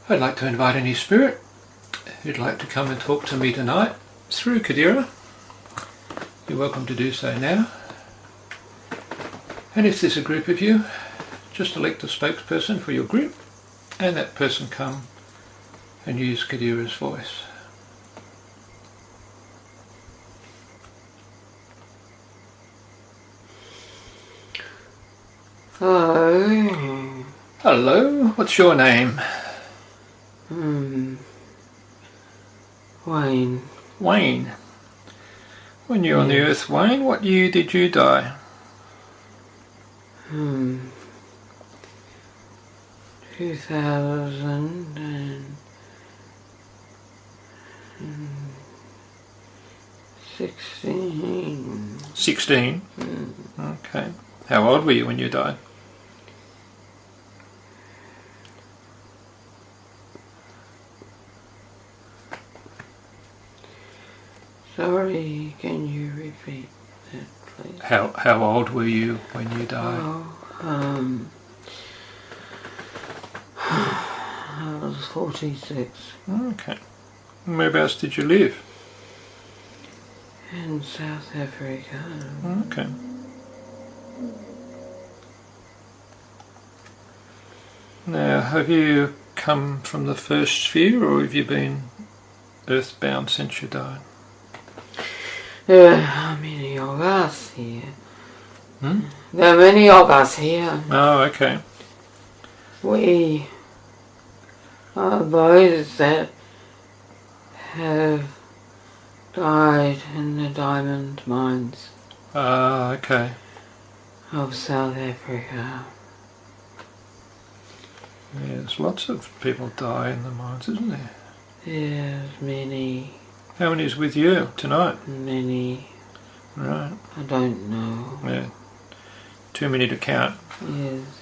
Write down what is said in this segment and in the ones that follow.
I'd like to invite any spirit who'd like to come and talk to me tonight through Kadira. You're welcome to do so now. And if there's a group of you, just elect a spokesperson for your group and that person come and use Kadira's voice. Hello. Hello, what's your name? Wayne. Wayne. When you were on the earth, Wayne, what year did you die? 2016. 16? Okay. How old were you when you died? Sorry, can you repeat that, please? How old were you when you died? I was 46. Okay. Whereabouts did you live? In South Africa. Okay. Now, have you come from the first sphere, or have you been earthbound since you died? There are many of us here. There are many of us here. Oh, okay. We are those that have died in the diamond mines Ah, okay. of South Africa. Yes, lots of people die in the mines, isn't there? There's many. How many is with you tonight? Many. Right. I don't know. Yeah. Too many to count. Yes.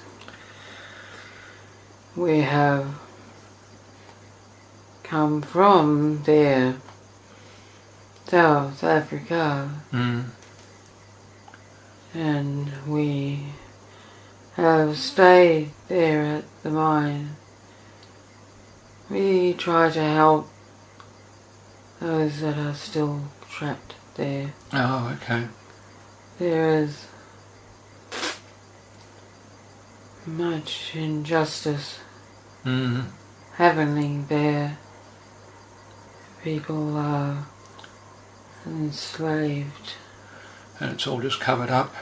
We have come from there, South Africa, and we have stayed there at the mine. We try to help those that are still trapped there. Oh, okay. There is much injustice happening there. People are enslaved. And it's all just covered up.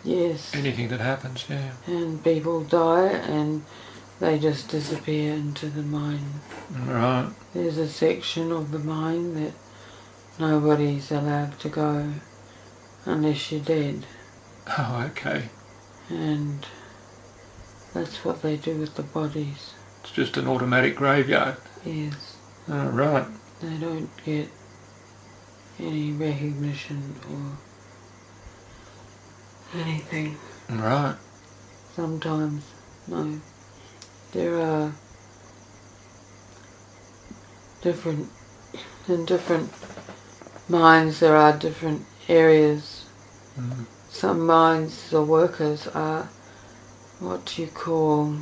Yes. Anything that happens, yeah. And people die and they just disappear into the mine. Right. There's a section of the mine that nobody's allowed to go unless you're dead. Oh, okay. And that's what they do with the bodies. It's just an automatic graveyard. Yes. Oh, right. They don't get any recognition or anything. Right. Sometimes, no. There are in different mines there are different areas. Some mines, the workers are what you call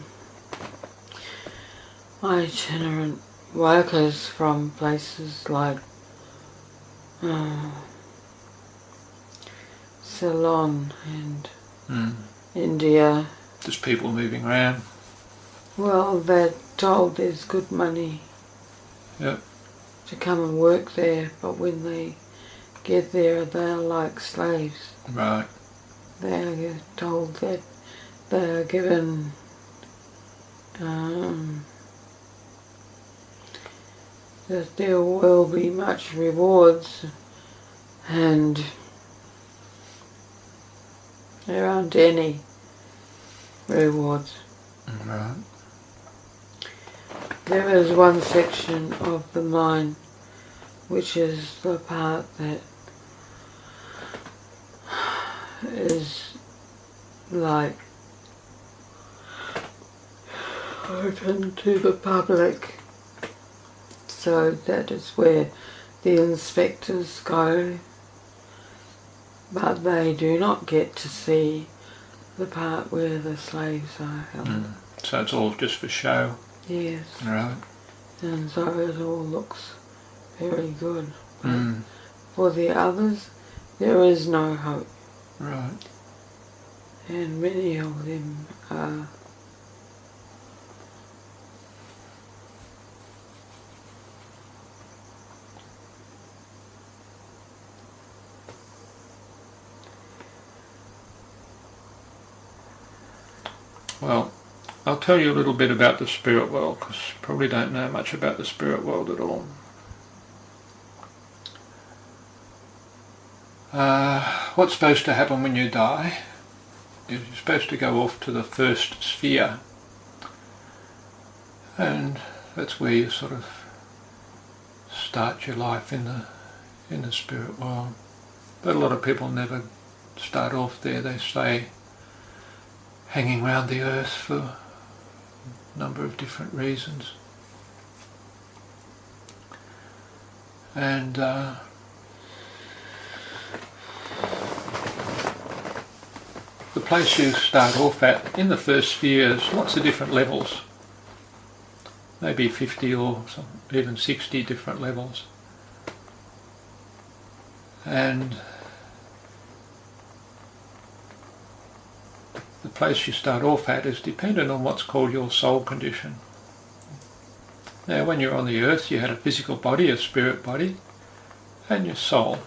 itinerant workers from places like Ceylon and India. Just people moving around. Well, they're told there's good money Yep. to come and work there, but when they get there, they're like slaves. Right. They are told that they are given that there will be much rewards, and there aren't any rewards. Right. There is one section of the mine which is the part that is like open to the public, so that is where the inspectors go, but they do not get to see the part where the slaves are held. So it's all just for show. Yes. Right. And so it all looks very good. Mm. For the others, there is no hope. Right. And many of them are Well, I'll tell you a little bit about the spirit world, because you probably don't know much about the spirit world at all. What's supposed to happen when you die is you're supposed to go off to the first sphere, and that's where you sort of start your life in the spirit world. But a lot of people never start off there. They stay hanging around the earth for a number of different reasons. And the place you start off at in the first sphere is lots of different levels, maybe 50 or even 60 different levels. And the place you start off at is dependent on what's called your soul condition. Now, when you're on the earth, you had a physical body, a spirit body, and your soul.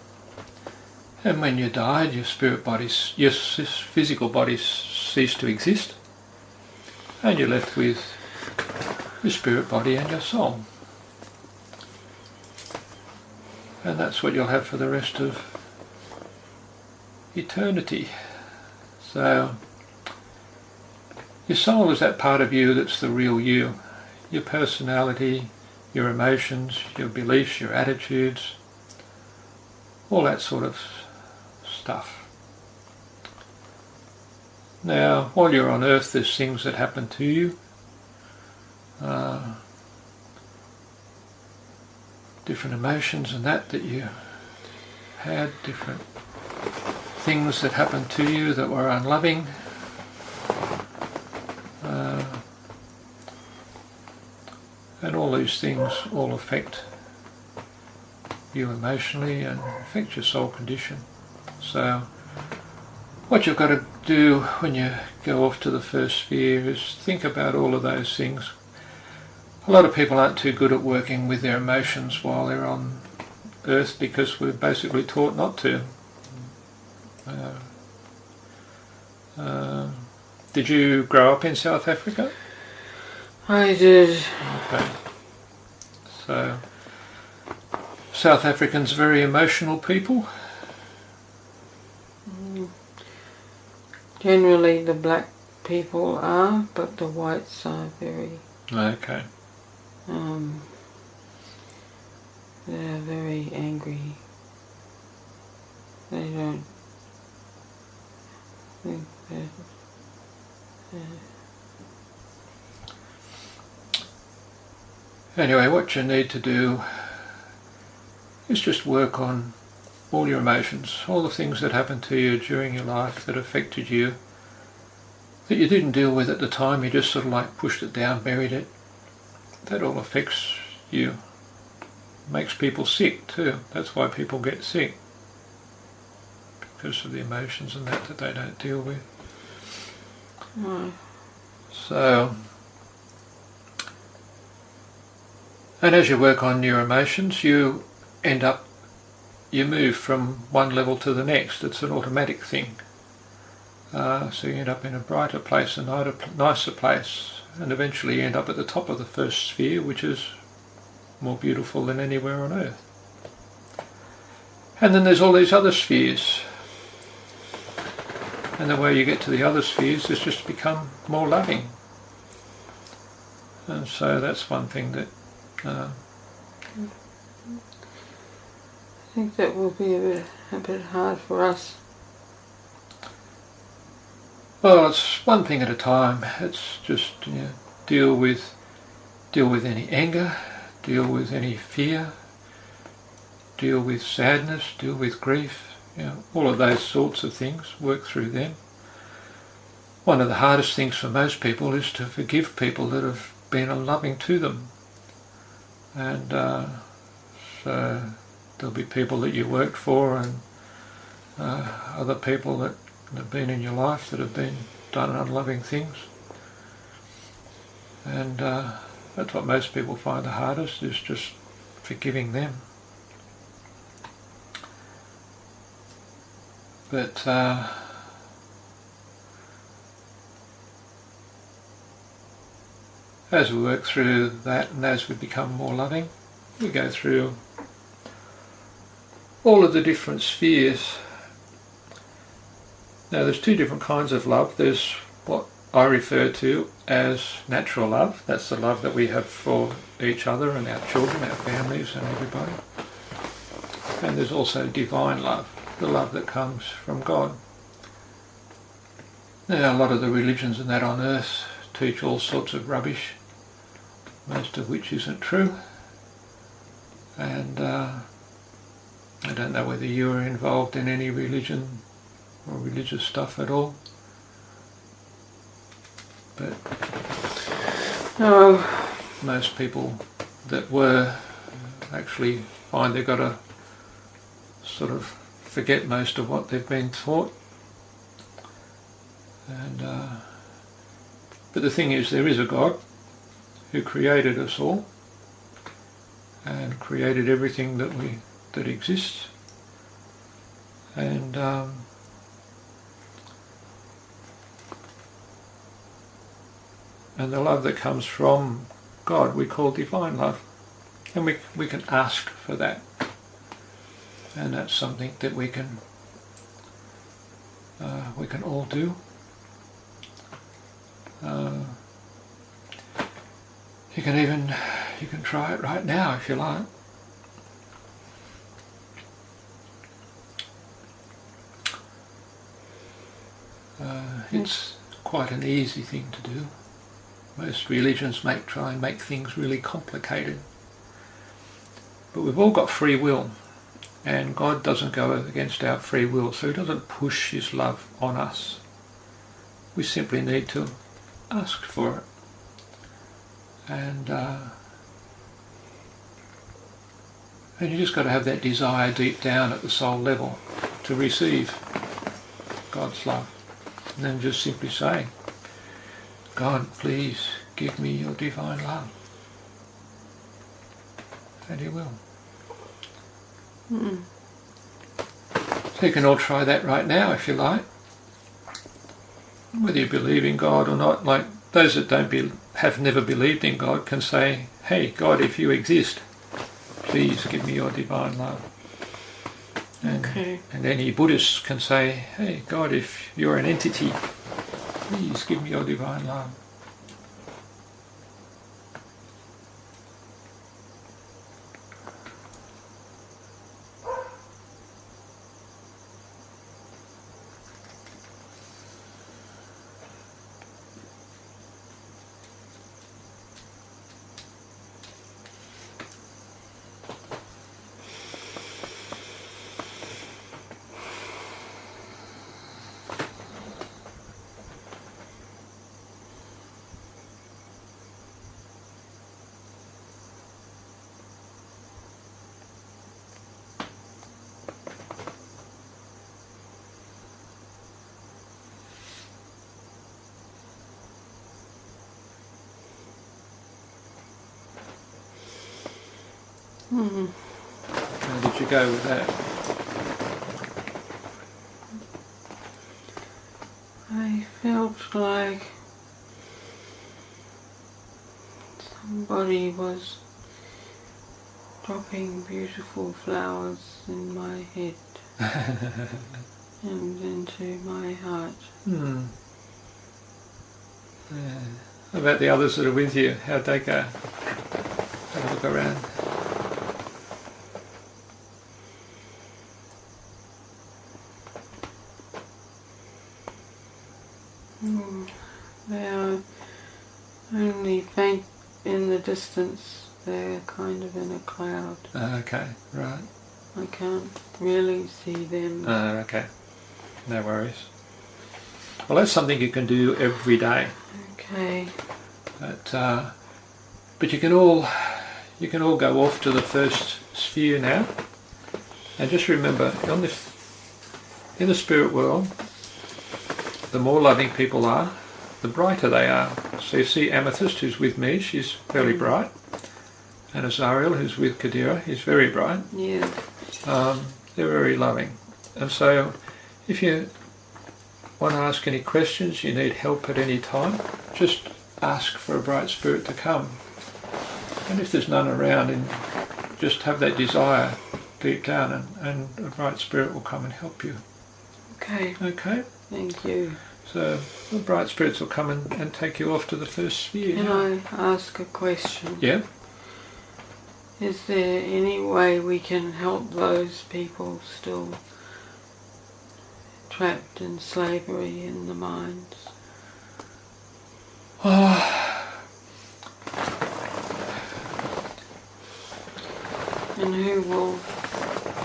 And when you died, your physical body ceased to exist, and you're left with your spirit body and your soul. And that's what you'll have for the rest of eternity. So, your soul is that part of you that's the real you. Your personality, your emotions, your beliefs, your attitudes, all that sort of stuff. Now, while you're on earth, there's things that happen to you. Different emotions and that you had, different things that happened to you that were unloving. And all these things all affect you emotionally and affect your soul condition. So what you've got to do when you go off to the first sphere is think about all of those things. A lot of people aren't too good at working with their emotions while they're on earth because we're basically taught not to. Did you grow up in South Africa? I did. Okay. So, South Africans are very emotional people? Generally the black people are, but the whites are very... Okay. They're very angry. They don't think that... Anyway, what you need to do is just work on all your emotions, all the things that happened to you during your life that affected you, that you didn't deal with at the time, you just sort of like pushed it down, buried it. That all affects you. Makes people sick too. That's why people get sick. Because of the emotions and that they don't deal with. No. So, and as you work on your emotions, you move from one level to the next. It's an automatic thing. So you end up in a brighter place, a nicer place, and eventually you end up at the top of the first sphere, which is more beautiful than anywhere on earth. And then there's all these other spheres. And the way you get to the other spheres is just to become more loving. And so that's one thing that I think that will be a bit hard for us. Well, it's one thing at a time. It's just deal with any anger, deal with any fear, deal with sadness, deal with grief. All of those sorts of things. Work through them. One of the hardest things for most people is to forgive people that have been unloving to them. And so there'll be people that you worked for and other people that have been in your life that have been done unloving things. And that's what most people find the hardest, is just forgiving them. But as we work through that and as we become more loving, we go through all of the different spheres. Now there's two different kinds of love. There's what I refer to as natural love. That's the love that we have for each other and our children, our families and everybody. And there's also divine love, the love that comes from God. Now a lot of the religions and that on earth teach all sorts of rubbish, most of which isn't true. And I don't know whether you are involved in any religion or religious stuff at all. But No. most people that were actually find they've got to sort of forget most of what they've been taught. And but the thing is, there is a God who created us all and created everything that exists. And the love that comes from God we call divine love, and we can ask for that, and that's something that we can all do. You can try it right now if you like. It's quite an easy thing to do. Most religions try and make things really complicated. But we've all got free will, and God doesn't go against our free will, so He doesn't push His love on us. We simply need to ask for it. And you just got to have that desire deep down at the soul level to receive God's love. And then just simply say, God, please give me your divine love. And He will. So you can all try that right now if you like. Whether you believe in God or not, like those that have never believed in God can say, hey God, if you exist, please give me your divine love. And, and any Buddhists can say, hey God, if you're an entity, please give me your divine love. How did you go with that? I felt like somebody was dropping beautiful flowers in my head and into my heart. Yeah. How about the others that are with you? How'd they go? Have a look around. They are only faint in the distance. They're kind of in a cloud. Okay, right. I can't really see them. Okay, no worries. Well, that's something you can do every day. Okay. But But you can all go off to the first sphere now, and just remember, in the spirit world, the more loving people are, the brighter they are. So you see Amethyst, who's with me, she's fairly bright, and Azariel, who's with Kadira, he's very bright. Yeah. They're very loving, and so if you want to ask any questions, you need help at any time, just ask for a bright spirit to come. And if there's none around, and just have that desire deep down, and a bright spirit will come and help you. Okay. Okay? Thank you. So the bright spirits will come and take you off to the first sphere. Can I ask a question? Yeah? Is there any way we can help those people still trapped in slavery in the mines? And who will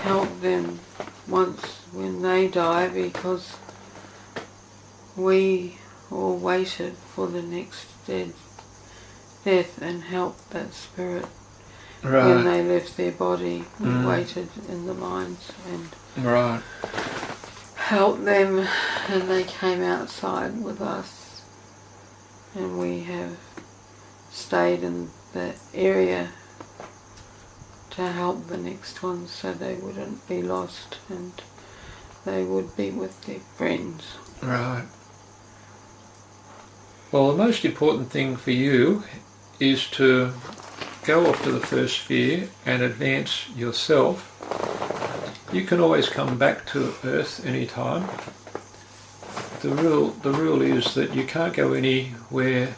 help them when they die, because we all waited for the next death and helped that spirit. Right. When they left their body, we waited in the mines and Right. helped them, and they came outside with us, and we have stayed in that area to help the next ones so they wouldn't be lost and they would be with their friends. Right. Well, the most important thing for you is to go off to the first sphere and advance yourself. You can always come back to Earth anytime. The rule is that you can't go anywhere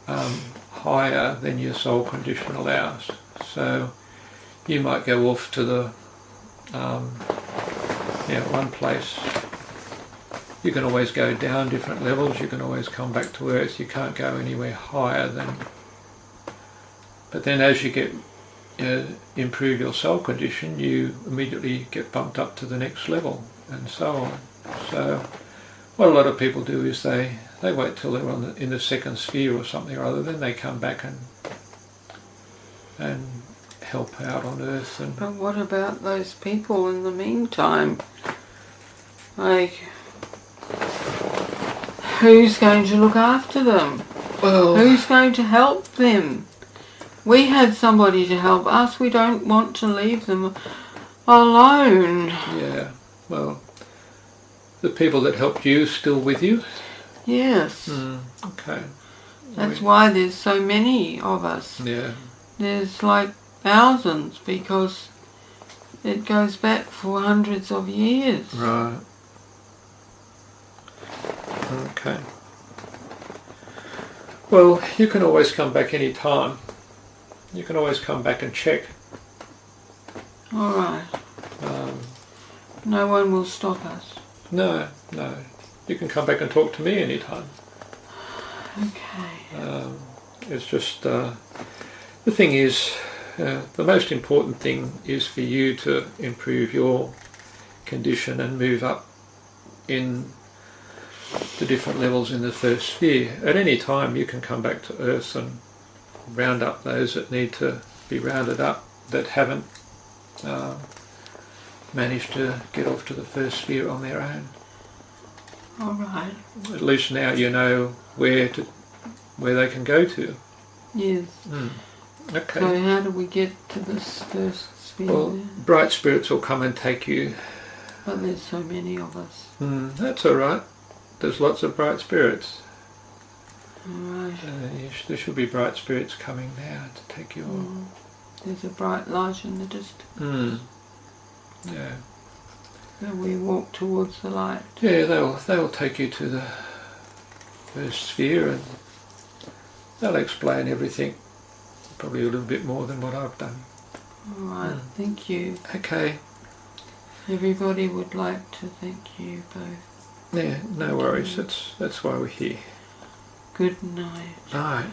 higher than your soul condition allows. So you might go off to the one place. You can always go down different levels. You can always come back to Earth. You can't go anywhere higher than. But then, as you get improve your soul condition, you immediately get bumped up to the next level, and so on. So, what a lot of people do is they wait till they're in the second sphere or something or other, then they come back and help out on Earth. And but what about those people in the meantime? Like, who's going to look after them? well, Who's going to help them? We had somebody to help us. We don't want to leave them alone. yeah, well, the people that helped you still with you? Yes. Okay. That's why there's so many of us. Yeah. There's like thousands, because it goes back for hundreds of years. Right. Okay. Well, you can always come back any time. You can always come back and check. All right. No one will stop us. No. You can come back and talk to me anytime. Okay. It's just the thing is, the most important thing is for you to improve your condition and move up in the different levels in the first sphere. At any time you can come back to Earth and round up those that need to be rounded up, that haven't managed to get off to the first sphere on their own. All right. At least now you know where they can go to. Yes. Okay. So how do we get to this first sphere? Well, bright spirits will come and take you. But there's so many of us. That's all right. There's lots of bright spirits. All right. There should be bright spirits coming now to take you on. There's a bright light in the distance. Yeah. So we walk towards the light. Yeah, they'll take you to the first sphere, and they'll explain everything, probably a little bit more than what I've done. All right. Thank you. Okay. Everybody would like to thank you both. Yeah, no worries. That's why we're here. Good night. All right.